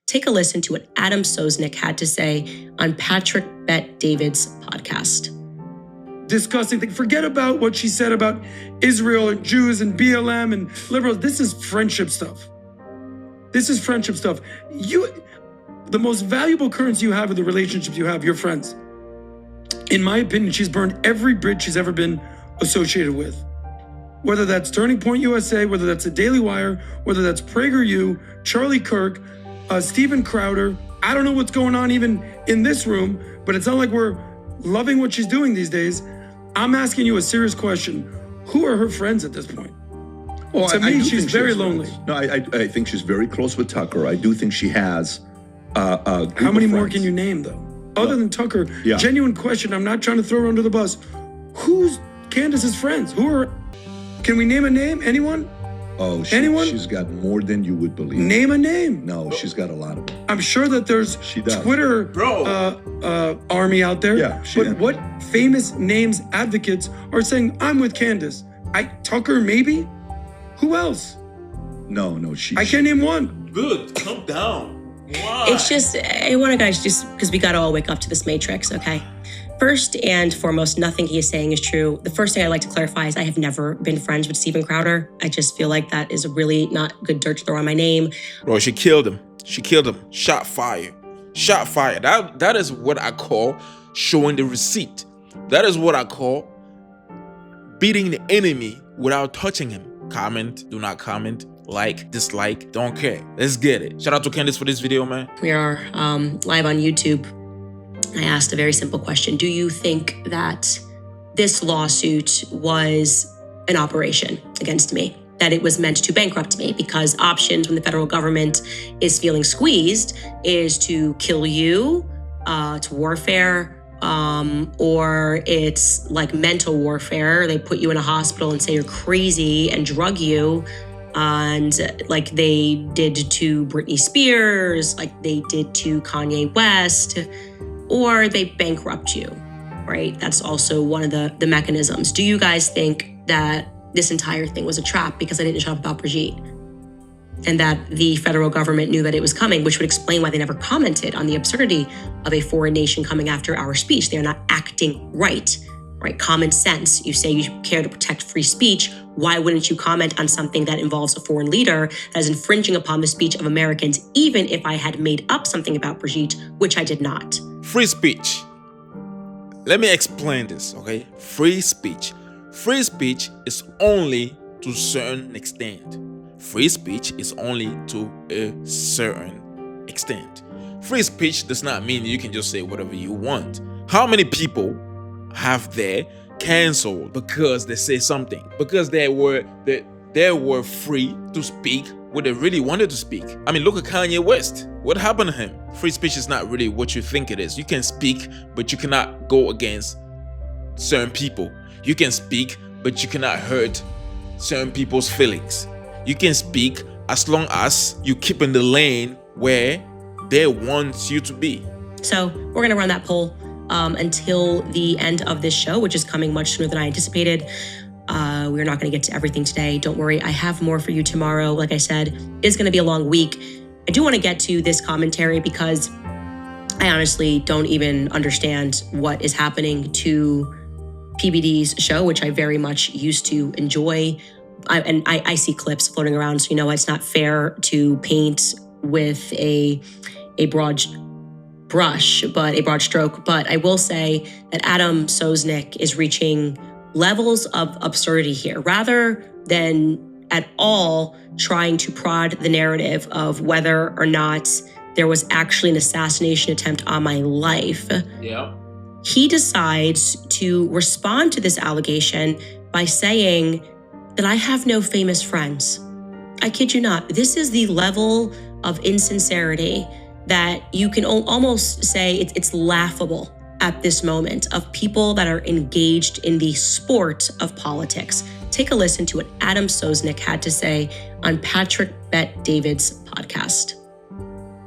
Take a listen to what Adam Sosnick had to say on Patrick Bet-David's podcast. Disgusting thing. Forget about what she said about Israel and Jews and BLM and liberals. This is friendship stuff. This is friendship stuff. The most valuable currency you have in the relationships you have, your friends. In my opinion, she's burned every bridge she's ever been associated with. Whether that's Turning Point USA, whether that's the Daily Wire, whether that's PragerU, Charlie Kirk, Steven Crowder. I don't know what's going on even in this room, but it's not like we're loving what she's doing these days. I'm asking you a serious question. Who are her friends at this point? Well, to me, she's very lonely. No, I think she's very close with Tucker. I do think she has a group How many of more friends. can you name, though? Other than Tucker, Yeah. genuine question. I'm not trying to throw her under the bus. Who's Candace's friends? Can we name a name? Anyone? Oh, Anyone? She's got more than you would believe. Name a name. No, she's got a lot of them. I'm sure that there's She does. Twitter army out there. Yeah, but what famous names advocates are saying, I'm with Candace? Tucker, maybe? Who else? No, I can't name one. Good, calm down. Why? It's just, I want to guys, just because we got to all wake up to this matrix, okay? First and foremost, nothing he is saying is true. The first thing I'd like to clarify is I have never been friends with Steven Crowder. I just feel like that is really not good dirt to throw on my name. Bro, she killed him. Shot fire. That is what I call showing the receipt. That is what I call beating the enemy without touching him. Comment, do not comment, like, dislike, don't care. Let's get it. Shout out to Candace for this video, man. We are live on YouTube. I asked a very simple question. Do you think that this lawsuit was an operation against me? That it was meant to bankrupt me? Because options when the federal government is feeling squeezed is to kill you, to warfare, or it's like mental warfare. They put you in a hospital and say you're crazy and drug you. And like they did to Britney Spears, like they did to Kanye West, or they bankrupt you, right? That's also one of the mechanisms. Do you guys think that this entire thing was a trap because I didn't shut up about Brigitte? And that the federal government knew that it was coming, which would explain why they never commented on the absurdity of a foreign nation coming after our speech. They're not acting right? Common sense. You say you care to protect free speech. Why wouldn't you comment on something that involves a foreign leader that is infringing upon the speech of Americans, even if I had made up something about Brigitte, which I did not? Free speech. Let me explain this, okay? Free speech. Free speech is only to a certain extent. Free speech is only to a certain extent. Free speech does not mean you can just say whatever you want. How many people have their canceled because they say something? Because they were free to speak what they really wanted to speak. I mean, look at Kanye West. What happened to him? Free speech is not really what you think it is. You can speak, but you cannot go against certain people. You can speak, but you cannot hurt certain people's feelings. You can speak as long as you keep in the lane where they want you to be. So we're going to run that poll until the end of this show, which is coming much sooner than I anticipated. We're not going to get to everything today. Don't worry. I have more for you tomorrow. Like I said, it's going to be a long week. I do want to get to this commentary because I honestly don't even understand what is happening to PBD's show, which I very much used to enjoy. I see clips floating around, so you know it's not fair to paint with a broad brush, but a broad stroke. But I will say that Adam Sosnick is reaching levels of absurdity here, rather than at all trying to prod the narrative of whether or not there was actually an assassination attempt on my life. Yeah. He decides to respond to this allegation by saying that I have no famous friends. I kid you not. This is the level of insincerity that you can almost say it's laughable at this moment of people that are engaged in the sport of politics. Take a listen to what Adam Sosnick had to say on Patrick Bet-David's podcast.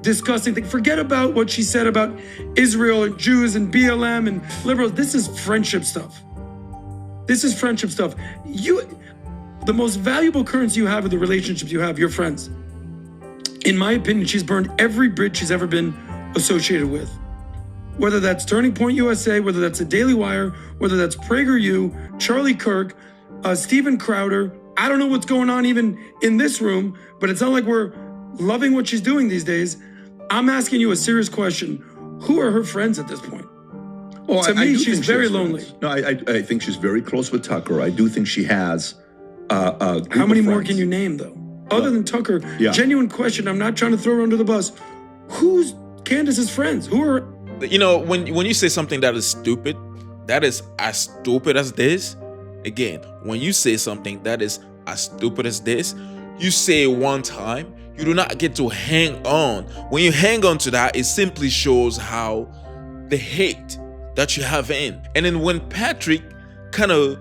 Disgusting thing. Forget about what she said about Israel and Jews and BLM and liberals. This is friendship stuff. This is friendship stuff. The most valuable currency you have in the relationships you have, your friends. In my opinion, she's burned every bridge she's ever been associated with. Whether that's Turning Point USA, whether that's the Daily Wire, whether that's PragerU, Charlie Kirk, Steven Crowder. I don't know what's going on even in this room, but it's not like we're loving what she's doing these days. I'm asking you a serious question. Who are her friends at this point? Oh, To me, do she's think very has lonely. friends. No, I think she's very close with Tucker. I do think she has a group How many of more friends. can you name, though? Other than Tucker, Yeah. genuine question. I'm not trying to throw her under the bus. Who's Candace's friends? Who are... You know, when you say something that is stupid, that is as stupid as this. Again, when you say something that is as stupid as this, you say it one time, you do not get to hang on. When you hang on to that, it simply shows how the hate that you have in. And then when Patrick kind of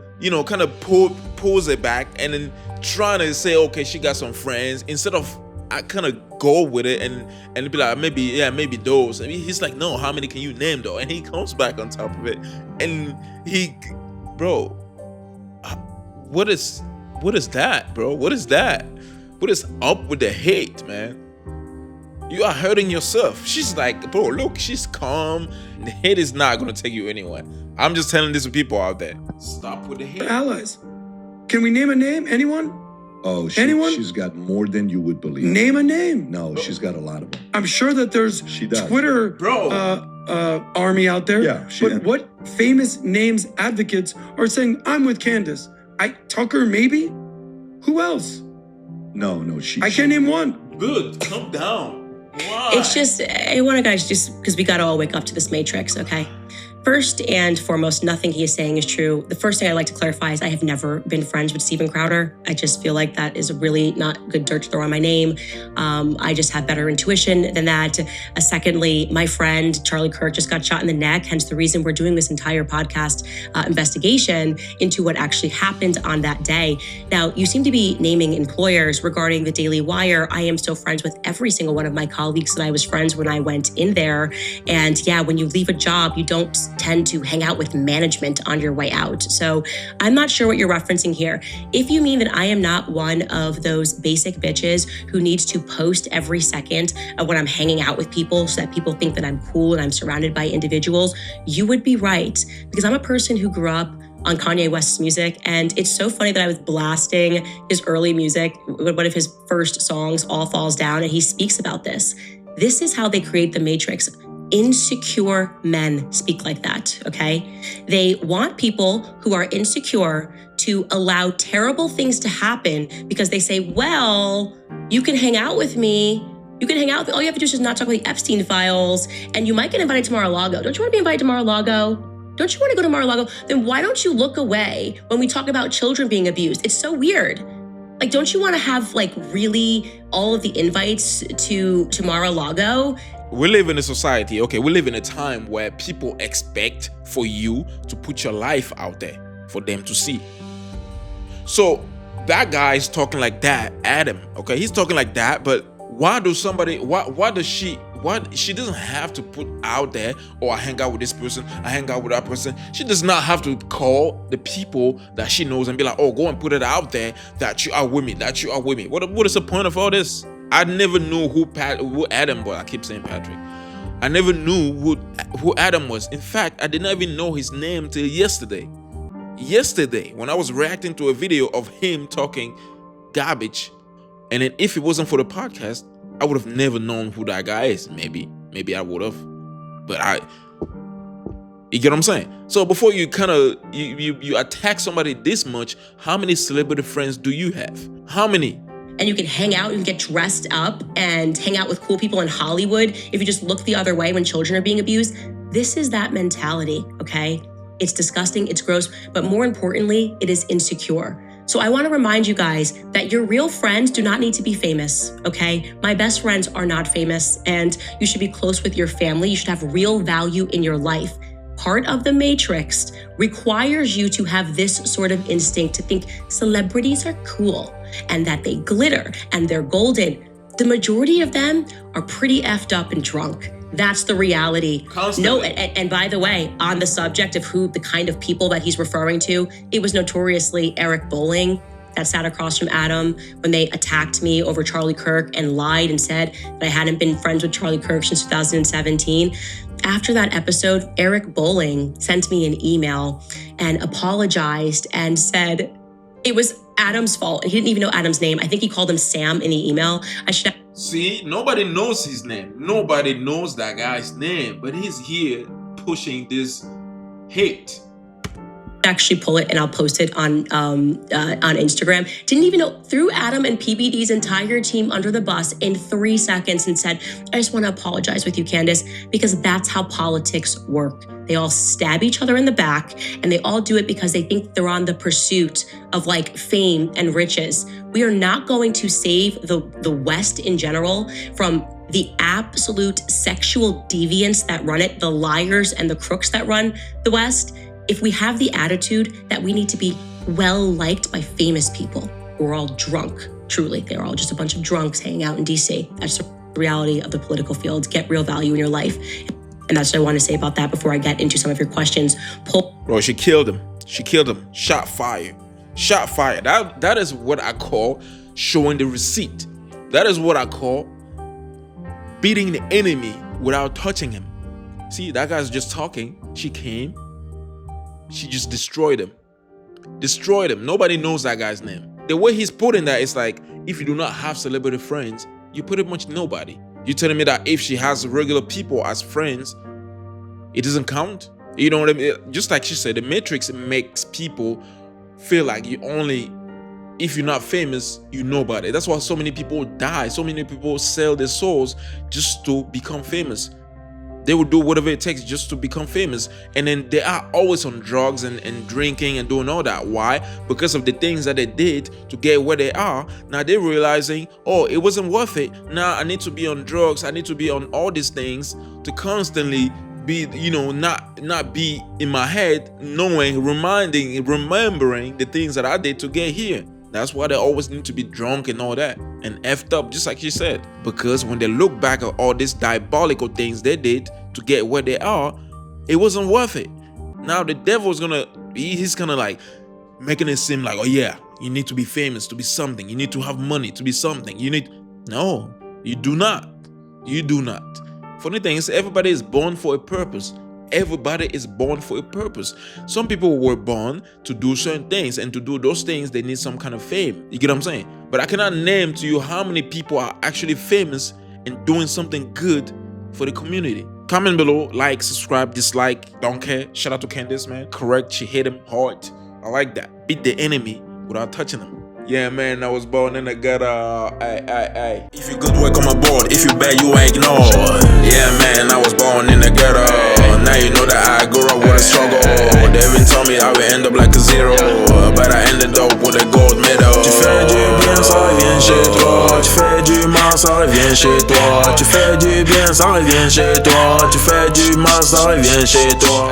pulls it back and then trying to say, okay, she got some friends, instead of I kind of go with it and be like, maybe those. I mean, he's like, no, how many can you name though? And he comes back on top of it, and bro, what is that, bro? What is that? What is up with the hate, man? You are hurting yourself. She's like, bro, look, she's calm. The hate is not gonna take you anywhere. I'm just telling this to people out there. Stop with the hate. allies? Can we name a name? Anyone? Oh, Anyone? she's got more than you would believe. Name a name. No, she's got a lot of them. I'm sure that there's She does. Twitter Bro. army out there. Yeah, But what famous names advocates are saying, I'm with Candace? Tucker, maybe? Who else? No, I can't name one. Good, calm down. Why? It's just, I want to guys, just because we got to all wake up to this matrix, okay? First and foremost, nothing he is saying is true. The first thing I'd like to clarify is I have never been friends with Steven Crowder. I just feel like that is really not good dirt to throw on my name. I just have better intuition than that. Secondly, my friend Charlie Kirk just got shot in the neck, hence the reason we're doing this entire podcast investigation into what actually happened on that day. Now, you seem to be naming employers regarding the Daily Wire. I am still friends with every single one of my colleagues that I was friends when I went in there. And yeah, when you leave a job, you don't tend to hang out with management on your way out. So I'm not sure what you're referencing here. If you mean that I am not one of those basic bitches who needs to post every second of when I'm hanging out with people so that people think that I'm cool and I'm surrounded by individuals, you would be right. Because I'm a person who grew up on Kanye West's music. And it's so funny that I was blasting his early music, one of his first songs, All Falls Down, and he speaks about this. This is how they create the matrix. Insecure men speak like that, okay? They want people who are insecure to allow terrible things to happen because they say, well, you can hang out with me. You can hang out with me. All you have to do is just not talk about the Epstein files, and you might get invited to Mar-a-Lago. Don't you want to be invited to Mar-a-Lago? Don't you want to go to Mar-a-Lago? Then why don't you look away when we talk about children being abused? It's so weird. Like, don't you want to have like really all of the invites to Mar-a-Lago? We live in a society, okay, we live in a time where people expect for you to put your life out there for them to see. So that guy is talking like that, Adam, okay, he's talking like that, but why she doesn't have to put out there, or I hang out with this person, I hang out with that person. She does not have to call the people that she knows and be like, oh, go and put it out there that you are with me, that you are with me. What is the point of all this? I never knew who Adam was. I keep saying Patrick. I never knew who Adam was. In fact, I did not even know his name till yesterday. Yesterday, when I was reacting to a video of him talking garbage, and then if it wasn't for the podcast, I would have never known who that guy is. Maybe I would have, but you get what I'm saying? So before you kind of you attack somebody this much, how many celebrity friends do you have? How many? And you can hang out, you can get dressed up and hang out with cool people in Hollywood if you just look the other way when children are being abused. This is that mentality, okay? It's disgusting, it's gross, but more importantly, it is insecure. So I want to remind you guys that your real friends do not need to be famous, okay? My best friends are not famous, and you should be close with your family. You should have real value in your life. Part of the matrix requires you to have this sort of instinct to think celebrities are cool and that they glitter and they're golden. The majority of them are pretty effed up and drunk. That's the reality. Constantly. No, and by the way, on the subject of the kind of people that he's referring to, it was notoriously Eric Bolling, that sat across from Adam when they attacked me over Charlie Kirk and lied and said that I hadn't been friends with Charlie Kirk since 2017. After that episode, Eric Bowling sent me an email and apologized and said it was Adam's fault. And he didn't even know Adam's name. I think he called him Sam in the email. See, nobody knows his name. Nobody knows that guy's name, but he's here pushing this hate. Actually pull it and I'll post it on Instagram. Didn't even know, threw Adam and PBD's entire team under the bus in 3 seconds and said, I just want to apologize with you, Candace, because that's how politics work. They all stab each other in the back and they all do it because they think they're on the pursuit of like fame and riches. We are not going to save the West in general from the absolute sexual deviants that run it, the liars and the crooks that run the West, if we have the attitude that we need to be well-liked by famous people who are all drunk. Truly, they're all just a bunch of drunks hanging out in DC. That's the reality of the political field. Get real value in your life. And that's what I want to say about that before I get into some of your questions. Bro, she killed him. She killed him. Shot fire. Shot fire. That is what I call showing the receipt. That is what I call beating the enemy without touching him. See, that guy's just talking. She came. She just destroyed him. Destroyed him. Nobody knows that guy's name. The way he's putting that is like, if you do not have celebrity friends, you pretty much nobody. You're telling me that if she has regular people as friends, it doesn't count? You know what I mean? Just like she said, the Matrix makes people feel like you only, if you're not famous, you're nobody. That's why so many people die. So many people sell their souls just to become famous. They will do whatever it takes just to become famous. And then they are always on drugs and drinking and doing all that. Why? Because of the things that they did to get where they are. Now they're realizing, oh, it wasn't worth it. Now I need to be on drugs. I need to be on all these things to constantly be, not be in my head, knowing, remembering the things that I did to get here. That's why they always need to be drunk and all that and effed up, just like she said. Because when they look back at all these diabolical things they did to get where they are, it wasn't worth it. Now the devil's he's gonna like making it seem like, oh yeah, you need to be famous to be something. You need to have money to be something. No, you do not. You do not. Funny thing is, everybody is born for a purpose. Everybody is born for a purpose. Some people were born to do certain things, and to do those things, they need some kind of fame. You get what I'm saying? But I cannot name to you how many people are actually famous and doing something good for the community. Comment below, like, subscribe, dislike, don't care. Shout out to Candace, man. Correct, she hit him hard. I like that. Beat the enemy without touching him. Yeah, man, I was born in the gutter. Ay. If you good, welcome aboard. If you bad, you ignore. Yeah, man, I was born in the gutter. Now you know that I grew up with a struggle. They even told me I would end up like a zero, but I ended up with a gold medal. Tu fais du bien, ça revient chez toi. Tu fais du mal, ça revient chez toi. Tu fais du bien, ça revient chez toi. Tu fais du mal, ça revient chez toi.